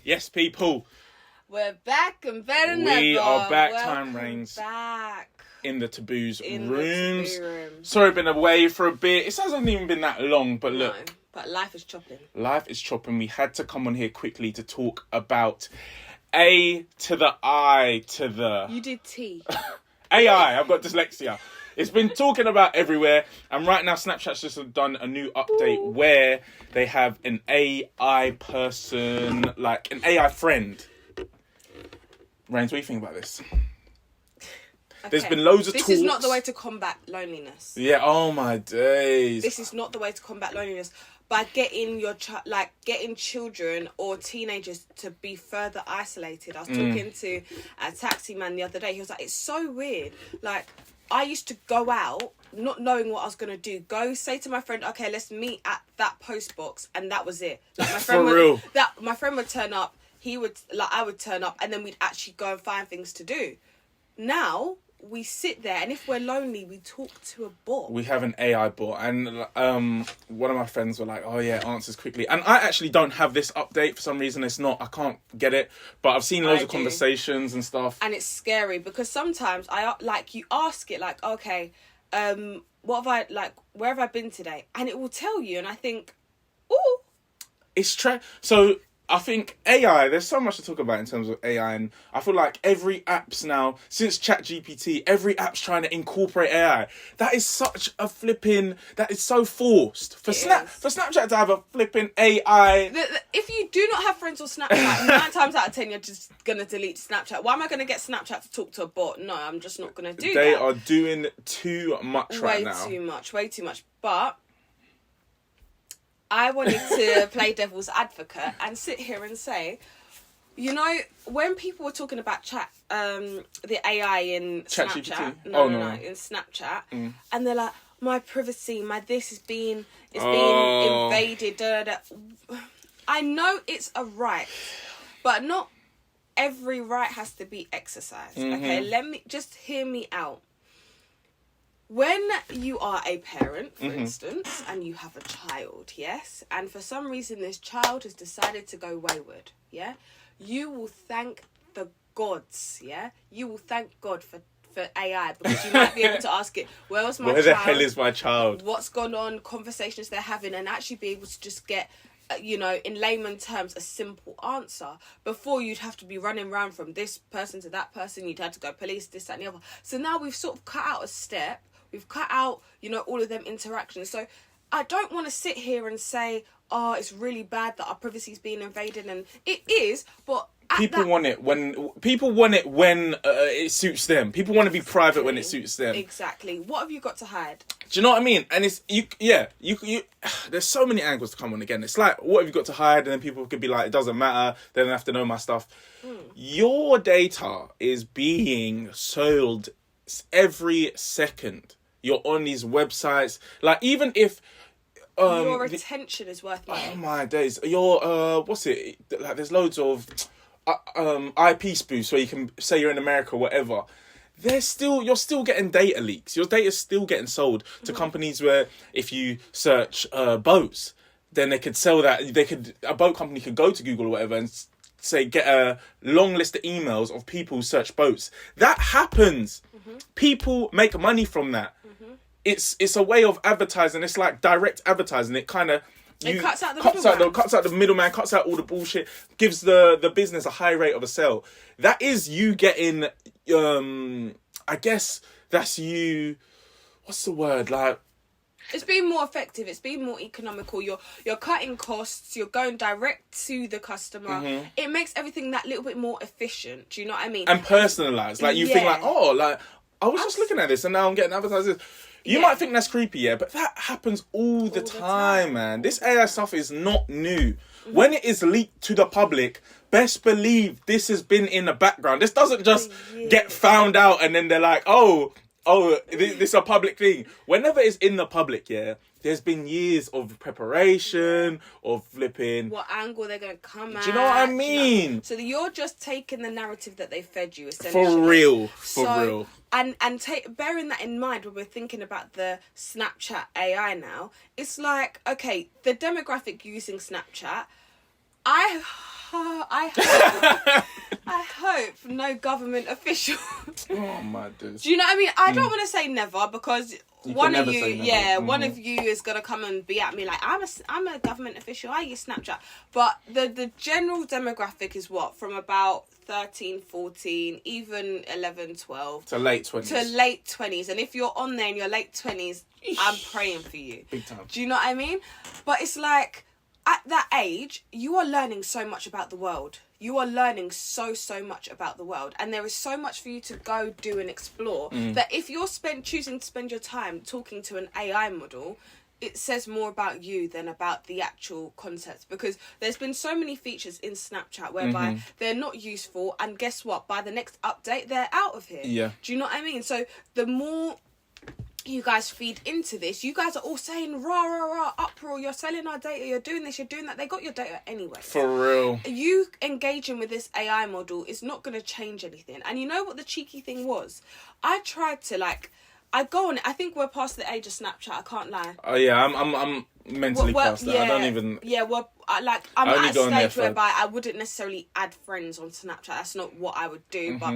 Yes, people. We're back and better than ever. We are back. Welcome Time reigns back in the Taboos in rooms. the taboo room. Sorry, I've been away for a bit. It hasn't even been that long, but look. No, but life is chopping. Life is chopping. We had to come on here quickly to talk about A to the I to the... You did T. AI. I've got dyslexia. It's been talking about everywhere, and right now Snapchat's just done a new update where they have an AI person, like an AI friend. Rains, what do you think about this? There's been loads of talks. This is not the way to combat loneliness. Yeah, oh my days. This is not the way to combat loneliness. By getting your getting children or teenagers to be further isolated. I was talking to a taxi man the other day. He was like, "It's so weird. Like, I used to go out not knowing what I was gonna do. Go say to my friend, okay, let's meet at that post box, and that was it. Like my friend my friend would turn up. I would turn up, and then we'd actually go and find things to do. Now we sit there, and if we're lonely, we talk to a bot. We have an AI bot, and one of my friends were like, "Oh yeah, answers quickly." And I actually don't have this update for some reason. It's not. I can't get it, but I've seen loads of conversations and stuff. And it's scary because sometimes you ask it like, "Okay, what have I where have I been today?" And it will tell you, and I think, "Ooh, it's So I think AI, there's so much to talk about in terms of AI, and I feel like every app's now, since ChatGPT, every app's trying to incorporate AI. That is such a that is so forced. For Snapchat to have a flipping AI. If you do not have friends on Snapchat, 9 times out of 10 you're just going to delete Snapchat. Why am I going to get Snapchat to talk to a bot? No, I'm just not going to do that. They are doing too much right now. Way too much. But I wanted to play devil's advocate and sit here and say, you know, when people were talking about the AI in Snapchat, no, in Snapchat, and they're like, my privacy, my this is being invaded. Da, da, da. I know it's a right, but not every right has to be exercised. Okay, just hear me out. When you are a parent, for instance, and you have a child, yes, and for some reason this child has decided to go wayward, yeah, you will thank the gods, yeah, you will thank God for AI, because you might be able to ask it, where the hell is my child? What's gone on, conversations they're having, and actually be able to just get, in layman terms, a simple answer. Before, you'd have to be running around from this person to that person, you'd have to go police, this, that, and the other. So now we've sort of cut out a step. We've cut out, all of them interactions. So I don't want to sit here and say, oh, it's really bad that our privacy is being invaded. And it is, but... People want it when it suits them. People want to be private when it suits them. Exactly. What have you got to hide? Do you know what I mean? And it's, you there's so many angles to come on again. It's like, what have you got to hide? And then people could be like, it doesn't matter. They don't have to know my stuff. Your data is being sold every second. You're on these websites. Like, even if... your attention is worth money. Oh, my days. Your, what's it? Like, there's loads of IP spoofs where you can say you're in America or whatever. You're still getting data leaks. Your data's still getting sold to companies where if you search boats, then they could sell that. A boat company could go to Google or whatever and say, get a long list of emails of people who search boats. That happens. People make money from that. It's a way of advertising. It's like direct advertising. It kind of cuts out the middleman, cuts out all the bullshit, gives the business a high rate of a sale. That is you getting, I guess that's you, what's the word, like... It's being more effective. It's being more economical. You're cutting costs. You're going direct to the customer. It makes everything that little bit more efficient. Do you know what I mean? And personalised. Like, you think like, oh, like, I was just looking at this and now I'm getting advertised. You might think that's creepy, yeah, but that happens all the time, man. This AI stuff is not new. When it is leaked to the public, best believe this has been in the background. This doesn't just get found out and then they're like, oh, this is a public thing. Whenever it's in the public, yeah, there's been years of preparation, of flipping. What angle they're going to come at. Do you know what I mean? So you're just taking the narrative that they fed you, essentially. For real. And bearing that in mind when we're thinking about the Snapchat AI now, it's like, okay, the demographic using Snapchat, I I hope no government official. Oh my days. Do you know what I mean? I don't want to say never because one of you, one of you is gonna come and be at me like I'm a government official. I use Snapchat, but the general demographic is what, from about 13, 14, even 11, 12 to late 20s. To late 20s, and if you're on there in your late 20s, I'm praying for you. Big time. Do you know what I mean? But it's like, at that age, you are learning so much about the world. You are learning so much about the world. And there is so much for you to go do and explore that if you're choosing to spend your time talking to an AI model, it says more about you than about the actual concept. Because there's been so many features in Snapchat whereby they're not useful. And guess what? By the next update, they're out of here. Yeah. Do you know what I mean? So the more you guys feed into this, you guys are all saying rah uproar, you're selling our data, you're doing this, you're doing that. They got your data anyway. For real. You engaging with this AI model is not going to change anything. And you know what the cheeky thing was? I tried to I go on it. I think we're past the age of Snapchat, I can't lie. Oh yeah, I'm mentally past that. I don't even. Yeah, well, I'm at a stage whereby I wouldn't necessarily add friends on Snapchat. That's not what I would do, but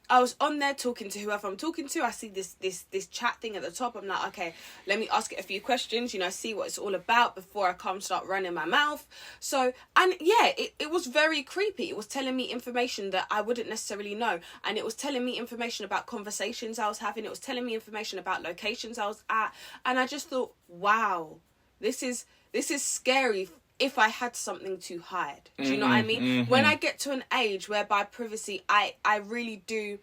I was on there talking to whoever I'm talking to. I see this chat thing at the top. I'm like, okay, let me ask it a few questions, see what it's all about before I start running my mouth. So, and yeah, it was very creepy. It was telling me information that I wouldn't necessarily know. And it was telling me information about conversations I was having. It was telling me information about locations I was at. And I just thought, wow, this is scary if I had something to hide. Do you know what I mean? When I get to an age whereby privacy, I really do...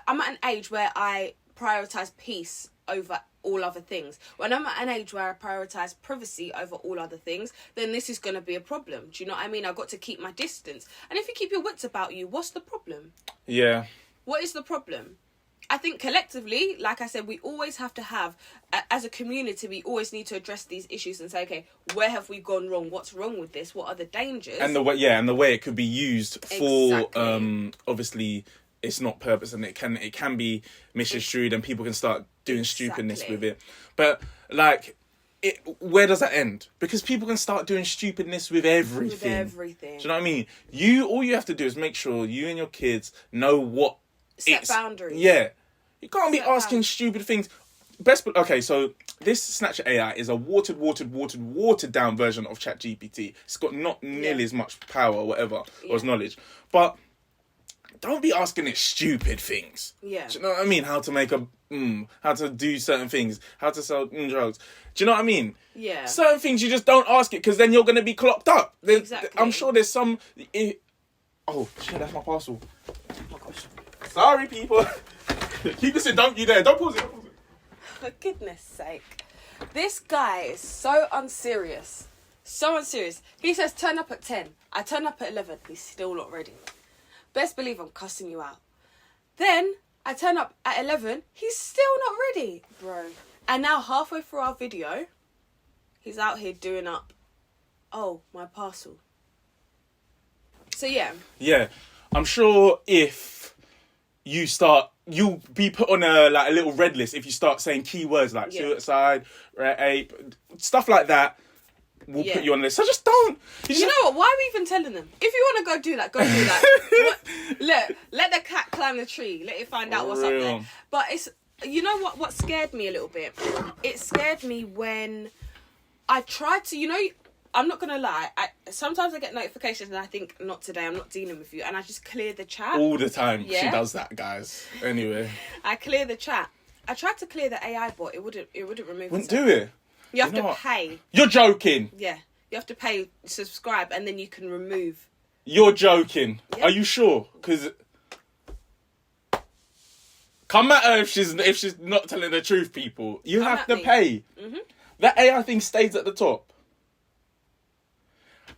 I'm at an age where I prioritise peace over all other things. When I'm at an age where I prioritise privacy over all other things, then this is going to be a problem. Do you know what I mean? I've got to keep my distance. And if you keep your wits about you, what's the problem? Yeah. What is the problem? I think collectively, like I said, we always have to have, as a community, we always need to address these issues and say, okay, where have we gone wrong? What's wrong with this? What are the dangers? And the way it could be used for, obviously, it's not purpose, and it can be misconstrued, and people can start doing stupidness with it. But where does that end? Because people can start doing stupidness with everything. Do you know what I mean? All you have to do is make sure you and your kids know what. Set boundaries. Yeah. You can't be asking stupid things. Okay, so this Snapchat AI is a watered down version of ChatGPT. It's got not nearly as much power or whatever, or as knowledge. But don't be asking it stupid things. Yeah. Do you know what I mean? How to make how to do certain things, how to sell drugs. Do you know what I mean? Yeah. Certain things you just don't ask it, because then you're going to be clocked up. Exactly. I'm sure there's some... Oh, shit, that's my parcel. Oh, my gosh. Sorry, people. Keep this in. Don't pause it. For goodness sake. This guy is so unserious. He says turn up at 10. I turn up at 11. He's still not ready. Best believe I'm cussing you out. Then I turn up at 11. He's still not ready. Bro. And now halfway through our video, he's out here doing up, oh, my parcel. So yeah. Yeah. I'm sure if you'll be put on a little red list if you start saying keywords like suicide, rape, stuff like that. We'll put you on this. So just don't. You know what? Why are we even telling them? If you want to go do that, go do that. Let the cat climb the tree. Let it find out what's up there. But it's, you know what scared me a little bit? It scared me when I tried to, I'm not going to lie. Sometimes I get notifications and I think, not today, I'm not dealing with you. And I just clear the chat. All the time. Yeah? She does that, guys. Anyway. I clear the chat. I tried to clear the AI bot. It wouldn't remove Wouldn't do it? You have to pay. You're joking. Yeah. You have to pay, subscribe, and then you can remove. You're joking. Yeah. Are you sure? Because... Come at her if she's not telling the truth, people. You have to pay. Mm-hmm. That AI thing stays at the top.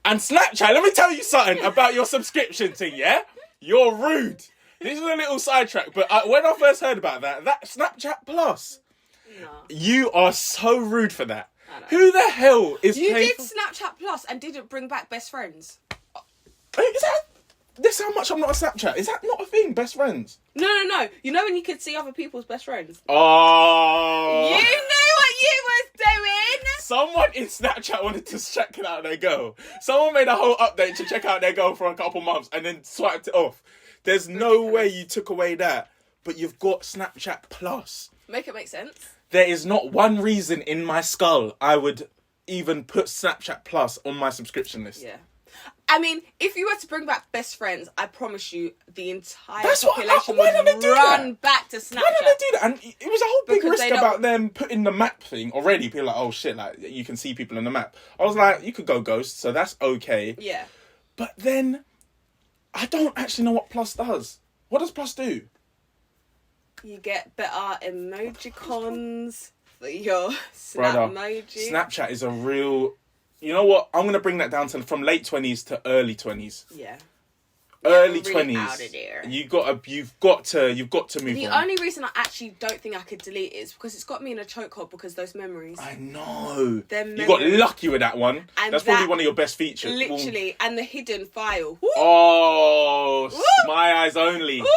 And Snapchat, let me tell you something about your subscription thing, yeah? You're rude. This is a little sidetrack, but when I first heard about that Snapchat Plus, you are so rude for that. Who the hell is You did Snapchat Plus and didn't bring back best friends. This is how much I'm not a Snapchat. Is that not a thing, best friends? No. You know when you could see other people's best friends? Oh. You knew what you was doing. Someone in Snapchat wanted to check it out their girl. Someone made a whole update to check out their girl for a couple months and then swiped it off. There's no way you took away that. But you've got Snapchat Plus. Make it make sense. There is not one reason in my skull I would even put Snapchat Plus on my subscription list. Yeah. I mean, if you were to bring back Best Friends, I promise you the entire population would run back to Snapchat. Why don't they do that? And it was a whole big risk about them putting the map thing already. People are like, oh shit, like you can see people in the map. I was like, you could go ghost, so that's okay. Yeah. But then, I don't actually know what Plus does. What does Plus do? You get better emojicons for your Snap emoji. Snapchat is a real... You know what? I'm going to bring that down to from late 20s to early 20s. Yeah. Early really 20s. Out of there. You've got to move on. The only reason I actually don't think I could delete it is because it's got me in a chokehold because those memories. I know. You got lucky with that one. And that's probably one of your best features. Literally. And the hidden file. Woo! Oh, Woo! My eyes only. Woo!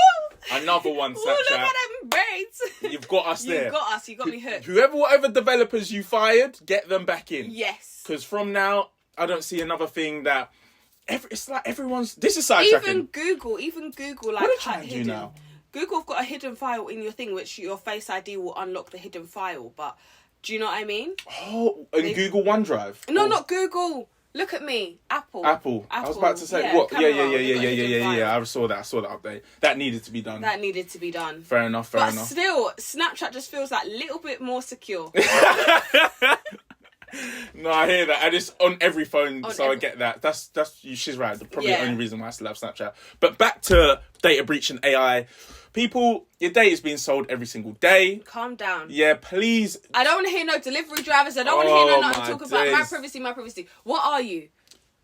Another one, Snapchat. Ooh, look at them braids. You've got us there. You've got us. You got me hooked. Whatever developers you fired, get them back in. Yes. Because from now, I don't see another thing that... it's like everyone's... This is sidetracking. Even Google, like... What are you trying to do now? Google have got a hidden file in your thing, which your Face ID will unlock the hidden file. But do you know what I mean? Oh, in Google OneDrive? No, not Google. Look at me. Apple. I was about to say, what? Yeah. I saw that update. That needed to be done. Fair enough. But still, Snapchat just feels like a little bit more secure. No, I hear that. And it's on every phone, I get that. She's right. Probably the only reason why I still have Snapchat. But back to data breach and AI. People, your data is being sold every single day. Calm down. Yeah, please. I don't want to hear no delivery drivers. I don't want to hear nothing talk about my privacy. What are you?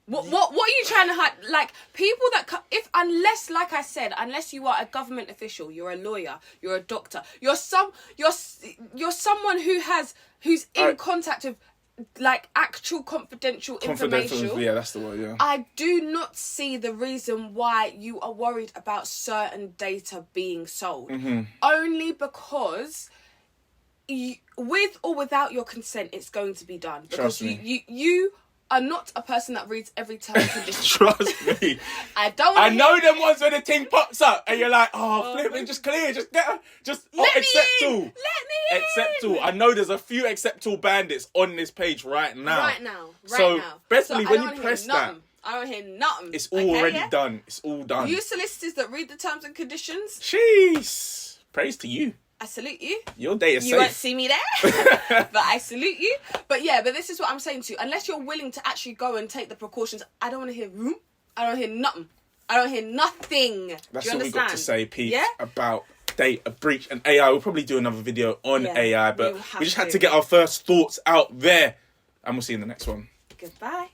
What are you trying to hide? Like, people that... Unless, like I said, unless you are a government official, you're a lawyer, you're a doctor, you're someone who's in contact with... like actual confidential information. Yeah, that's the word, yeah. I do not see the reason why you are worried about certain data being sold. Mm-hmm. Only because with or without your consent, it's going to be done. Because Trust me. You are not a person that reads every term and condition. Trust me. I know them ones where the thing pops up and you're like, flip it, just clear, just get her, accept all. Let me in. Accept all. I know there's a few accept all bandits on this page right now. So, best believe when you press that, I don't hear nothing. It's already done. It's all done. You solicitors that read the terms and conditions. Jeez. Praise to you. I salute you. Your data's safe. You won't see me there, but I salute you. But this is what I'm saying to you. Unless you're willing to actually go and take the precautions, I don't want to hear I don't hear nothing. I don't hear nothing. That's Do you all understand? we got to say, Pete, about data breach and AI. We'll probably do another video on AI, but we just had to get our first thoughts out there. And we'll see you in the next one. Goodbye.